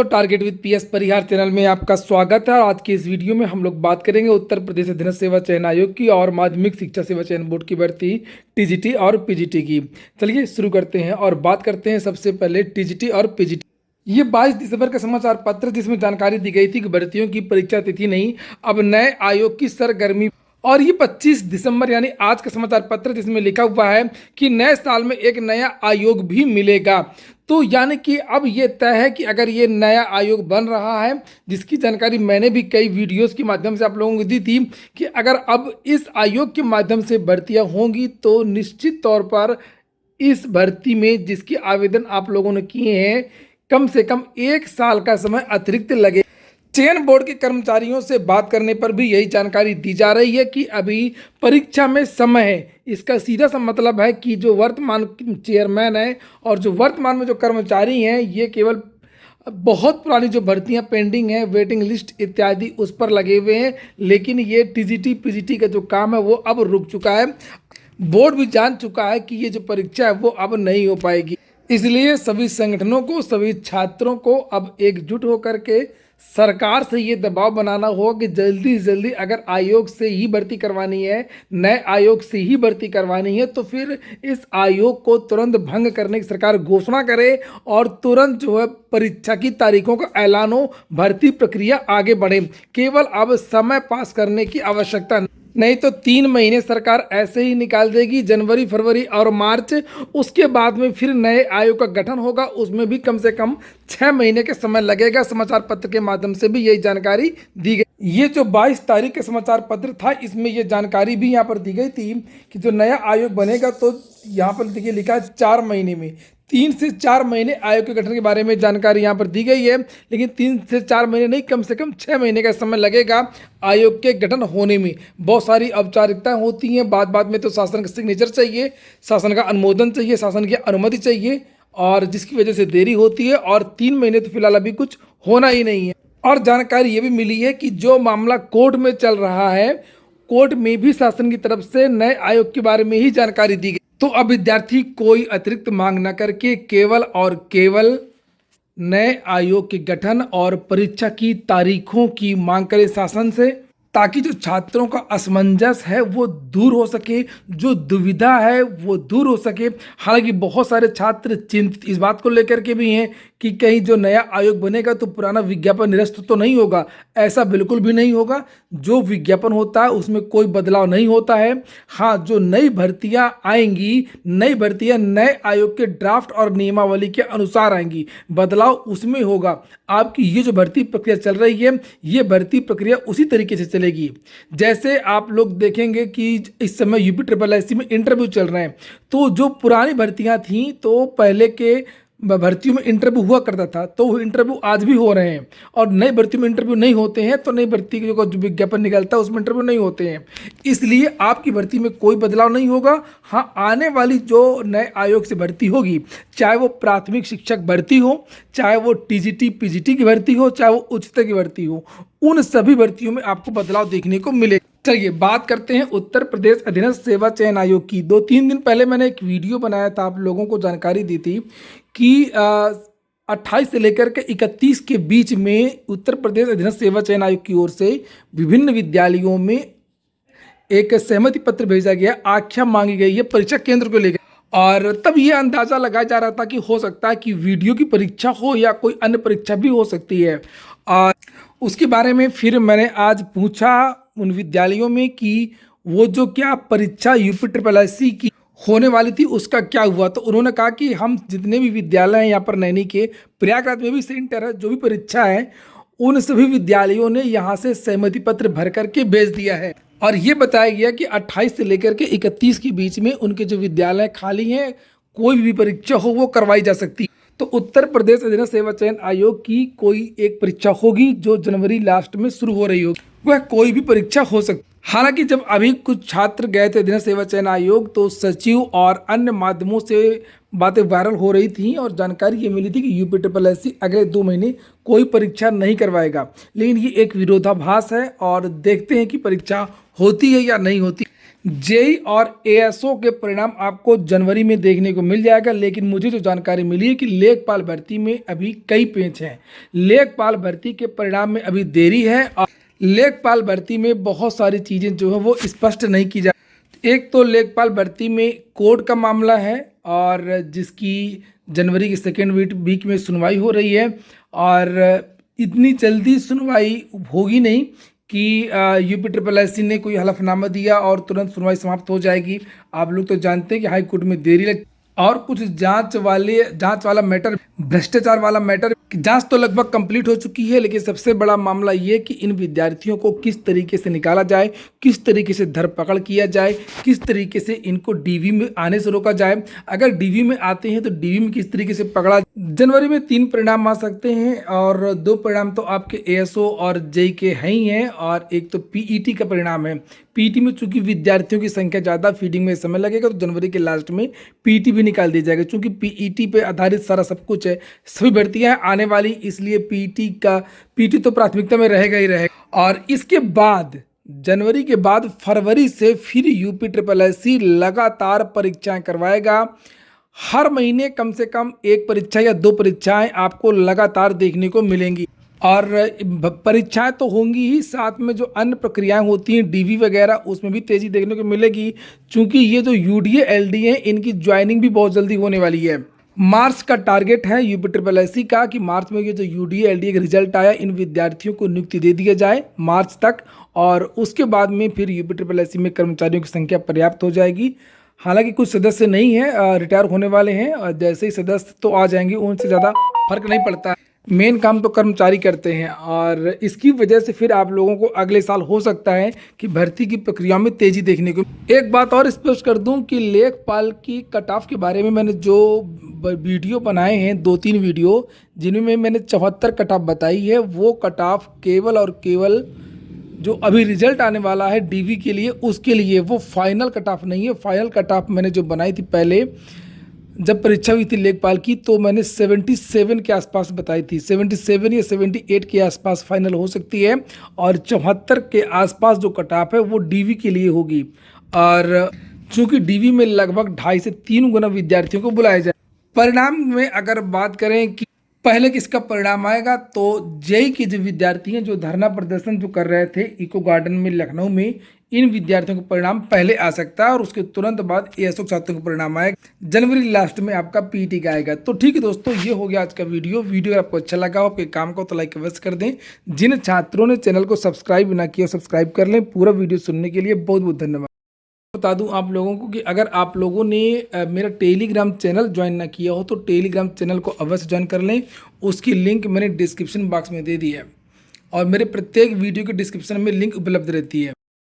तो target with PS Parihar channel में आपका स्वागत है। और आज की इस वीडियो में हम लोग बात करेंगे उत्तर प्रदेश अधीनस्थ सेवा चयन आयोग की और माध्यमिक शिक्षा सेवा चयन बोर्ड की भर्ती टीजीटी और पीजीटी की। चलिए शुरू करते हैं और बात करते हैं सबसे पहले टीजीटी और पीजीटी। ये 22 दिसंबर का समाचार पत्र जिसमें जानकारी दी गई थी कि भर्तियों की परीक्षा तिथि नहीं, अब नए आयोग की सरगर्मी। और ये 25 दिसंबर यानी आज का समाचार पत्र जिसमें लिखा हुआ है कि नए साल में एक नया आयोग भी मिलेगा। तो यानी कि अब ये तय है कि अगर ये नया आयोग बन रहा है, जिसकी जानकारी मैंने भी कई वीडियोस के माध्यम से आप लोगों को दी थी कि अगर अब इस आयोग के माध्यम से भर्तियां होंगी तो निश्चित तौर पर इस भर्ती में जिसकी आवेदन आप लोगों ने किए हैं कम से कम 1 साल का समय अतिरिक्त लगे। चयन बोर्ड के कर्मचारियों से बात करने पर भी यही जानकारी दी जा रही है कि अभी परीक्षा में समय है। इसका सीधा सा मतलब है कि जो वर्तमान चेयरमैन है और जो वर्तमान में जो कर्मचारी हैं ये केवल बहुत पुरानी जो भर्तियां पेंडिंग हैं, वेटिंग लिस्ट इत्यादि उस पर लगे हुए हैं, लेकिन ये टीजीटी पीजीटी का जो काम है वो अब रुक चुका है। बोर्ड भी जान चुका है कि ये जो परीक्षा है वो अब नहीं हो पाएगी, इसलिए सभी संगठनों को, सभी छात्रों को अब एकजुट होकर के सरकार से ये दबाव बनाना होगा कि जल्दी से जल्दी अगर आयोग से ही भर्ती करवानी है, नए आयोग से ही भर्ती करवानी है, तो फिर इस आयोग को तुरंत भंग करने की सरकार घोषणा करे और तुरंत जो है परीक्षा की तारीखों का ऐलान हो, भर्ती प्रक्रिया आगे बढ़े। केवल अब समय पास करने की आवश्यकता नहीं तो 3 महीने सरकार ऐसे ही निकाल देगी, जनवरी, फरवरी और मार्च। उसके बाद में फिर नए आयोग का गठन होगा, उसमें भी कम से कम 6 महीने के समय लगेगा। समाचार पत्र के माध्यम से भी यही जानकारी दी गई। ये जो 22 तारीख का समाचार पत्र था इसमें ये जानकारी भी यहाँ पर दी गई थी कि जो नया आयोग बनेगा तो यहाँ पर देखिए लिखा है 4 महीने में, 3 से 4 महीने आयोग के गठन के बारे में जानकारी यहाँ पर दी गई है। लेकिन 3 से 4 महीने नहीं, कम से कम 6 महीने का समय लगेगा आयोग के गठन होने में। बहुत सारी औपचारिकताएं होती हैं, बात में तो शासन का सिग्नेचर चाहिए, शासन का अनुमोदन चाहिए, शासन की अनुमति चाहिए, और जिसकी वजह से देरी होती है। और 3 महीने तो फिलहाल अभी कुछ होना ही नहीं है। और जानकारी ये भी मिली है कि जो मामला कोर्ट में चल रहा है, कोर्ट में भी शासन की तरफ से नए आयोग के बारे में ही जानकारी दी गई। तो अब विद्यार्थी कोई अतिरिक्त मांग न करके केवल और केवल नए आयोग के गठन और परीक्षा की तारीखों की मांग करे शासन से, ताकि जो छात्रों का असमंजस है वो दूर हो सके, जो दुविधा है वो दूर हो सके। हालांकि बहुत सारे छात्र चिंतित इस बात को लेकर के भी हैं कि कहीं जो नया आयोग बनेगा तो पुराना विज्ञापन निरस्त तो नहीं होगा। ऐसा बिल्कुल भी नहीं होगा। जो विज्ञापन होता है उसमें कोई बदलाव नहीं होता है। हाँ, जो नई भर्तियां आएंगी, नई भर्तियां नए आयोग के ड्राफ्ट और नियमावली के अनुसार आएंगी, बदलाव उसमें होगा। आपकी ये जो भर्ती प्रक्रिया चल रही है, ये भर्ती प्रक्रिया उसी तरीके से चलेगी जैसे आप लोग देखेंगे कि इस समय यूपी ट्रिपल एससी में इंटरव्यू चल रहे हैं। तो जो पुरानी भर्तियां थीं तो पहले के भर्तियों में इंटरव्यू हुआ करता था, तो वो इंटरव्यू आज भी हो रहे हैं। और नई भर्तियों में इंटरव्यू नहीं होते हैं, तो नई भर्ती जो विज्ञापन निकलता है उसमें इंटरव्यू नहीं होते हैं। इसलिए आपकी भर्ती में कोई बदलाव नहीं होगा। हाँ, आने वाली जो नए आयोग से भर्ती होगी, चाहे वो प्राथमिक शिक्षक भर्ती हो, चाहे वो टीजीटी पीजीटी की भर्ती हो, चाहे वो उच्चतर की भर्ती हो, उन सभी भर्तियों में आपको बदलाव देखने को मिलेगा। चलिए बात करते हैं उत्तर प्रदेश अधीनस्थ सेवा चयन आयोग की। 2-3 दिन पहले मैंने एक वीडियो बनाया था, आप लोगों को जानकारी दी थी कि 28 से लेकर के 31 के बीच में उत्तर प्रदेश अधीनस्थ सेवा चयन आयोग की ओर से विभिन्न विद्यालयों में एक सहमति पत्र भेजा गया, आख्या मांगी गई है परीक्षा केंद्र को लेकर। और तब ये अंदाज़ा लगाया जा रहा था कि हो सकता है कि वीडियो की परीक्षा हो या कोई अन्य परीक्षा भी हो सकती है। और उसके बारे में फिर मैंने आज पूछा उन विद्यालयों में कि वो जो क्या परीक्षा यूपी ट्रिपल एससी की होने वाली थी उसका क्या हुआ। तो उन्होंने कहा कि हम जितने भी विद्यालय हैं यहाँ पर नैनी के, प्रयागराज में भी सेंटर है, जो भी परीक्षा है उन सभी विद्यालयों ने यहाँ से सहमति पत्र भर करके भेज दिया है। और ये बताया गया कि 28 से लेकर के 31 के बीच में उनके जो विद्यालय खाली हैं, कोई भी परीक्षा हो वो करवाई जा सकती। तो उत्तर प्रदेश अधीनस्थ सेवा चयन आयोग की कोई एक परीक्षा होगी जो जनवरी लास्ट में शुरू हो रही होगी, वह कोई भी परीक्षा हो सकती। हालांकि जब अभी कुछ छात्र गए थे अधीनस्थ सेवा चयन आयोग तो सचिव और अन्य माध्यमों से बातें वायरल हो रही थी और जानकारी ये मिली थी कि यूपी ट्रिपल एससी अगले 2 महीने कोई परीक्षा नहीं करवाएगा। लेकिन ये एक विरोधाभास है और देखते हैं कि परीक्षा होती है या नहीं होती। जेई और एएसओ के परिणाम आपको जनवरी में देखने को मिल जाएगा, लेकिन मुझे जो जानकारी मिली है कि लेखपाल भर्ती में अभी कई पेच हैं। लेखपाल भर्ती के परिणाम में अभी देरी है और लेखपाल भर्ती में बहुत सारी चीज़ें जो है वो स्पष्ट नहीं की जा। एक तो लेखपाल भर्ती में कोड का मामला है और जिसकी जनवरी की सेकेंड वीक में सुनवाई हो रही है और इतनी जल्दी सुनवाई होगी नहीं कि यूपी ट्रिपल एससी ने कोई हलफनामा दिया और तुरंत सुनवाई समाप्त हो जाएगी। आप लोग तो जानते हैं कि हाई कोर्ट में देरी लग और कुछ जांच वाला मैटर, भ्रष्टाचार वाला मैटर, जांच तो लगभग कंप्लीट हो चुकी है, लेकिन सबसे बड़ा मामला ये कि इन विद्यार्थियों को किस तरीके से निकाला जाए, किस तरीके से धरपकड़ किया जाए, किस तरीके से इनको डीवी में आने से रोका जाए। अगर डीवी में आते हैं तो डीवी में किस तरीके से पकड़ा। जनवरी में 3 परिणाम आ सकते हैं और 2 परिणाम तो आपके एएसओ और जेई के हैं ही हैं और एक तो पीईटी का परिणाम है। पीईटी में चूंकि विद्यार्थियों की संख्या ज़्यादा, फीडिंग में समय लगेगा, तो जनवरी के लास्ट में पीईटी भी निकाल दी जाएगा। चूंकि पीईटी पे आधारित सारा सब कुछ है, सभी भर्तियां आने वाली, इसलिए पीईटी तो प्राथमिकता में रहेगा ही रहेगा। और इसके बाद जनवरी के बाद फरवरी से फिर यूपी ट्रिपल एससी लगातार परीक्षाएं करवाएगा। हर महीने कम से कम 1 परीक्षा या 2 परीक्षाएं आपको लगातार देखने को मिलेंगी और परीक्षाएं तो होंगी ही, साथ में जो अन्य प्रक्रियाएं होती हैं डीवी वगैरह, उसमें भी तेज़ी देखने को मिलेगी। चूंकि ये जो यूडीए एलडीए हैं, इनकी ज्वाइनिंग भी बहुत जल्दी होने वाली है। मार्च का टारगेट है यूपी ट्रिपल एससी का कि मार्च में ये जो यूडीए एलडीए का रिजल्ट आया, इन विद्यार्थियों को नियुक्ति दे दिया जाए मार्च तक और उसके बाद में फिर यूपी ट्रिपल एससी में कर्मचारियों की संख्या पर्याप्त हो जाएगी। हालांकि कुछ सदस्य नहीं है, रिटायर होने वाले हैं और जैसे ही सदस्य तो आ जाएंगे, उनसे ज़्यादा फर्क नहीं पड़ता है। मेन काम तो कर्मचारी करते हैं और इसकी वजह से फिर आप लोगों को अगले साल हो सकता है कि भर्ती की प्रक्रिया में तेजी देखने को। एक बात और स्पष्ट कर दूं कि लेखपाल की कट ऑफ के बारे में मैंने जो वीडियो बनाए हैं, 2-3 वीडियो जिनमें मैंने 74 कट ऑफ बताई है, वो कट ऑफ केवल और केवल जो अभी रिजल्ट आने वाला है डीवी के लिए, उसके लिए, वो फाइनल कट ऑफ नहीं है। फाइनल कट ऑफ मैंने जो बनाई थी पहले जब परीक्षा हुई थी लेखपाल की, तो मैंने 77 के आसपास बताई थी। 77 या 78 के आसपास फाइनल हो सकती है और 74 के आसपास जो कट ऑफ है वो डीवी के लिए होगी। और चूंकि डीवी में लगभग 2.5 से 3 गुना विद्यार्थियों को बुलाया जाए। परिणाम में अगर बात करें कि पहले किसका परिणाम आएगा, तो जेई के जो विद्यार्थी हैं, जो धरना प्रदर्शन जो कर रहे थे इको गार्डन में लखनऊ में, इन विद्यार्थियों का परिणाम पहले आ सकता है और उसके तुरंत बाद एएसओ छात्रों का परिणाम आएगा। जनवरी लास्ट में आपका पीईटी का आएगा। तो ठीक है दोस्तों, ये हो गया आज का वीडियो। अगर आपको अच्छा लगा हो, आपके काम को तो लाइक अवश्य कर दें। जिन छात्रों ने चैनल को सब्सक्राइब ना किया, सब्सक्राइब कर लें। पूरा वीडियो सुनने के लिए बहुत बहुत धन्यवाद। बता दूं आप लोगों को कि अगर आप लोगों ने मेरा टेलीग्राम चैनल ज्वाइन ना किया हो तो टेलीग्राम चैनल को अवश्य ज्वाइन कर लें। उसकी लिंक मैंने डिस्क्रिप्शन बॉक्स में दे दी है और मेरे प्रत्येक वीडियो के डिस्क्रिप्शन में लिंक उपलब्ध रहती है।